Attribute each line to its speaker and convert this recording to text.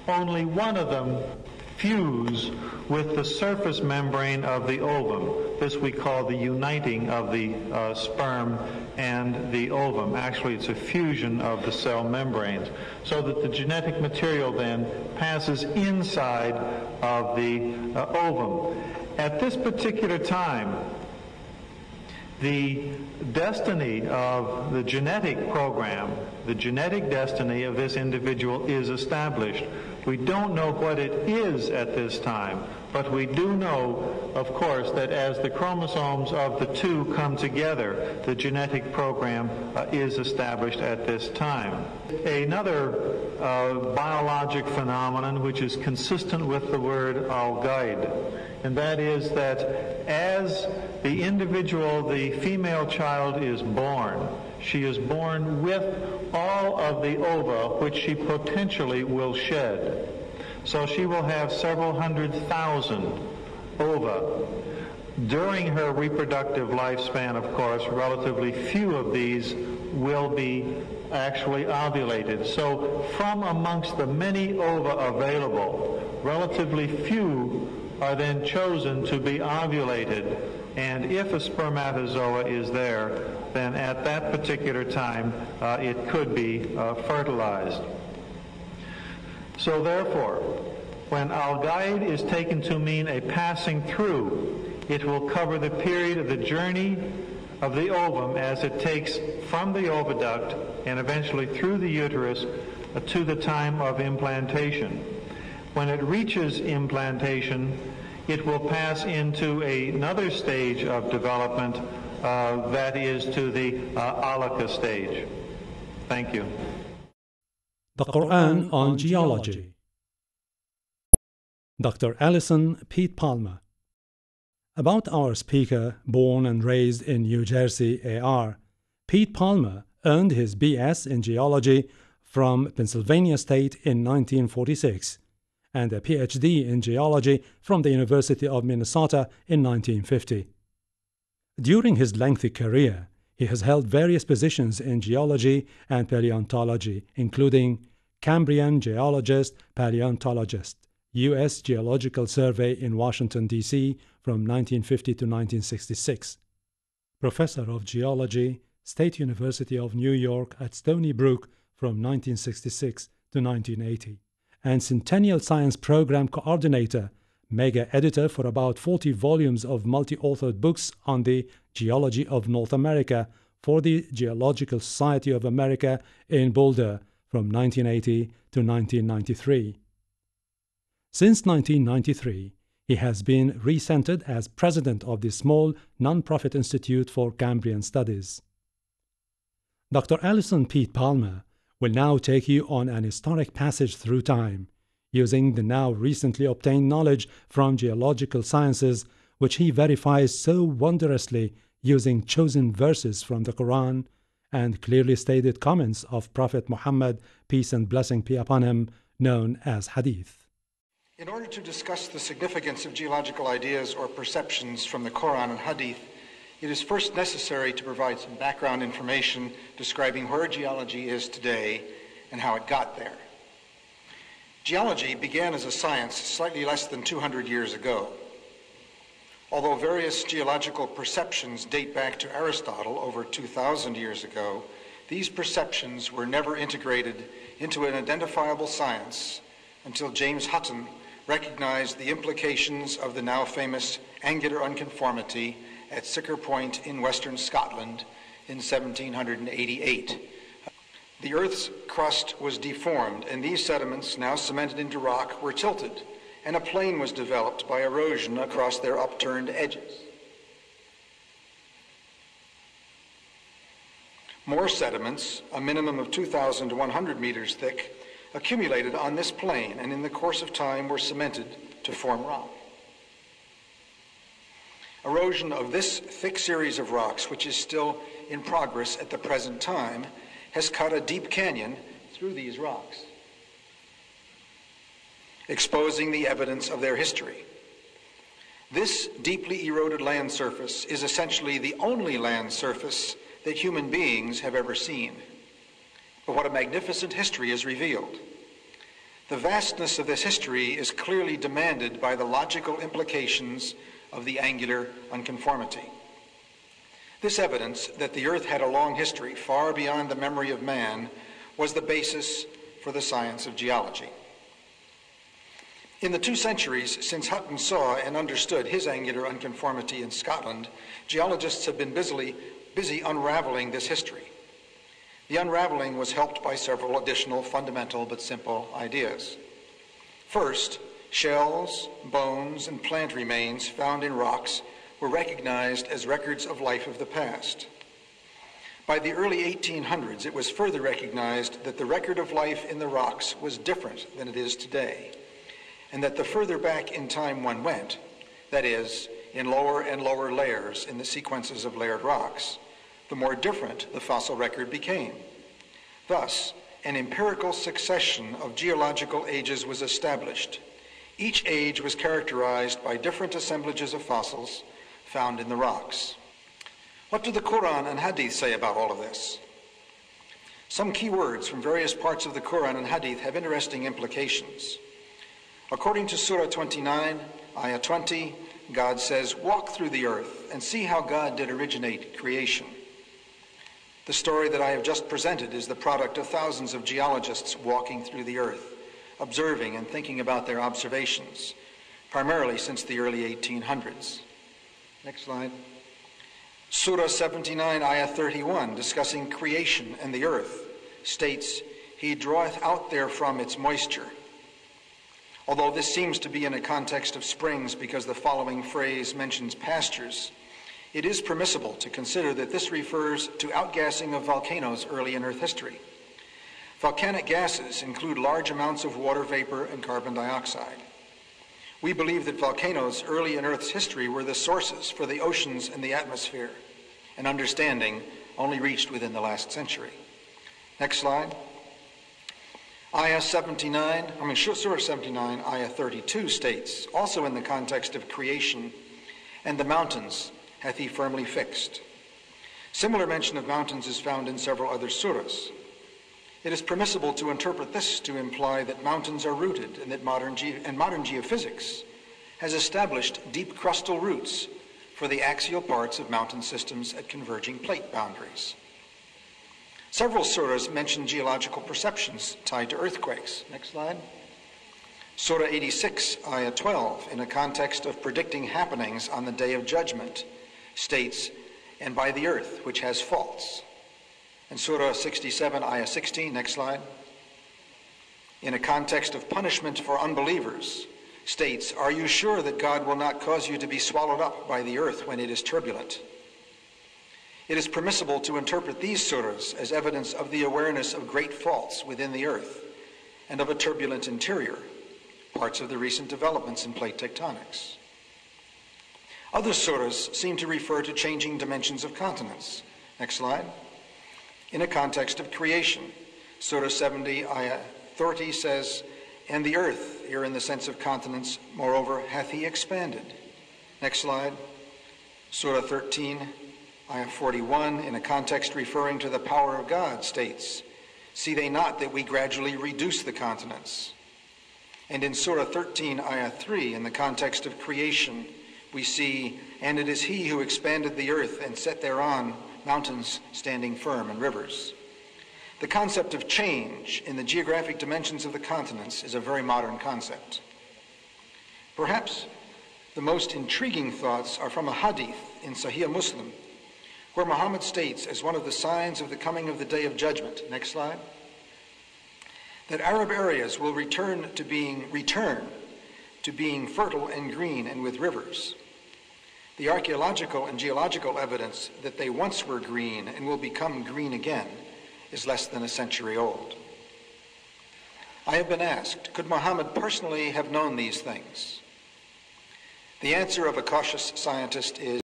Speaker 1: only one of them fuse with the surface membrane of the ovum. This we call the uniting of the sperm and the ovum. Actually, it's a fusion of the cell membranes, so that the genetic material then passes inside of the ovum. At this particular time, the destiny of the genetic program, the genetic destiny of this individual is established. We don't know what it is at this time, but we do know, of course, that as the chromosomes of the two come together, the genetic program is established at this time. Another biologic phenomenon which is consistent with the word al-gaid, and that is that as the individual, the female child, is born, she is born with all of the ova which she potentially will shed. So she will have several 100,000 ova. During her reproductive lifespan, of course, relatively few of these will be actually ovulated. So from amongst the many ova available, relatively few are then chosen to be ovulated. And if a spermatozoa is there, then at that particular time it could be fertilized. So therefore, when al-gaid is taken to mean a passing through, it will cover the period of the journey of the ovum as it takes from the oviduct and eventually through the uterus to the time of implantation. When it reaches implantation, it will pass into another stage of development, that is to the alaka stage. Thank you.
Speaker 2: The Quran on Geology. Dr. Allison, Pete Palmer. About our speaker, born and raised in New Jersey, AR, Pete Palmer earned his BS in Geology from Pennsylvania State in 1946 and a PhD in Geology from the University of Minnesota in 1950. During his lengthy career, he has held various positions in geology and paleontology, including Cambrian geologist, paleontologist, U.S. Geological Survey in Washington, D.C. from 1950 to 1966, Professor of Geology, State University of New York at Stony Brook from 1966 to 1980, and Centennial Science Program Coordinator, mega editor for about 40 volumes of multi-authored books on the geology of North America for the Geological Society of America in Boulder from 1980 to 1993. Since 1993, he has been recentered as president of the small non-profit Institute for Cambrian Studies. Dr. Allison Pete Palmer will now take you on an historic passage through time, using the now recently obtained knowledge from geological sciences, which he verifies so wondrously using chosen verses from the Quran and clearly stated comments of Prophet Muhammad, peace and blessing be upon him, known as Hadith.
Speaker 3: In order to discuss the significance of geological ideas or perceptions from the Quran and Hadith, it is first necessary to provide some background information describing where geology is today and how it got there. Geology began as a science slightly less than 200 years ago. Although various geological perceptions date back to Aristotle over 2,000 years ago, these perceptions were never integrated into an identifiable science until James Hutton recognized the implications of the now famous angular unconformity at Sicker Point in western Scotland in 1788. The Earth's crust was deformed, and these sediments, now cemented into rock, were tilted, and a plain was developed by erosion across their upturned edges. More sediments, a minimum of 2,100 meters thick, accumulated on this plain and in the course of time were cemented to form rock. Erosion of this thick series of rocks, which is still in progress at the present time, has cut a deep canyon through these rocks, exposing the evidence of their history. This deeply eroded land surface is essentially the only land surface that human beings have ever seen. But what a magnificent history is revealed. The vastness of this history is clearly demanded by the logical implications of the angular unconformity. This evidence that the Earth had a long history far beyond the memory of man was the basis for the science of geology. In the 2 centuries since Hutton saw and understood his angular unconformity in Scotland, geologists have been busy unraveling this history. The unraveling was helped by several additional fundamental but simple ideas. First, shells, bones, and plant remains found in rocks were recognized as records of life of the past. By the early 1800s, it was further recognized that the record of life in the rocks was different than it is today, and that the further back in time one went, that is, in lower and lower layers in the sequences of layered rocks, the more different the fossil record became. Thus, an empirical succession of geological ages was established. Each age was characterized by different assemblages of fossils found in the rocks. What do the Quran and Hadith say about all of this? Some key words from various parts of the Quran and Hadith have interesting implications. According to Surah 29, Ayah 20, God says, "Walk through the earth and see how God did originate creation." The story that I have just presented is the product of thousands of geologists walking through the earth, observing and thinking about their observations, primarily since the early 1800s. Next slide. Surah 79, Ayah 31, discussing creation and the earth, states, "He draweth out therefrom its moisture." Although this seems to be in a context of springs because the following phrase mentions pastures, it is permissible to consider that this refers to outgassing of volcanoes early in Earth history. Volcanic gases include large amounts of water vapor and carbon dioxide. We believe that volcanoes early in Earth's history were the sources for the oceans and the atmosphere, an understanding only reached within the last century. Next slide. Surah 79, Ayah 32 states, also in the context of creation, "And the mountains hath he firmly fixed." Similar mention of mountains is found in several other surahs. It is permissible to interpret this to imply that mountains are rooted and that modern geophysics has established deep crustal roots for the axial parts of mountain systems at converging plate boundaries. Several surahs mention geological perceptions tied to earthquakes. Next slide. Surah 86, Ayah 12, in a context of predicting happenings on the Day of Judgment, states, "And by the earth, which has faults." And Surah 67, Ayah 16, next slide, in a context of punishment for unbelievers, states, "Are you sure that God will not cause you to be swallowed up by the earth when it is turbulent?" It is permissible to interpret these surahs as evidence of the awareness of great faults within the earth and of a turbulent interior, parts of the recent developments in plate tectonics. Other surahs seem to refer to changing dimensions of continents. Next slide. In a context of creation, Surah 70, Ayah 30 says, "And the earth," here in the sense of continents, "moreover, hath he expanded." Next slide. Surah 13, Ayah 41, in a context referring to the power of God, states, "See they not that we gradually reduce the continents?" And in Surah 13, Ayah 3, in the context of creation, we see, "And it is he who expanded the earth and set thereon mountains standing firm and rivers." The concept of change in the geographic dimensions of the continents is a very modern concept. Perhaps the most intriguing thoughts are from a hadith in Sahih Muslim, where Muhammad states, as one of the signs of the coming of the Day of Judgment, next slide, that Arab areas will return to being fertile and green and with rivers. The archaeological and geological evidence that they once were green and will become green again is less than a century old. I have been asked, could Muhammad personally have known these things? The answer of a cautious scientist is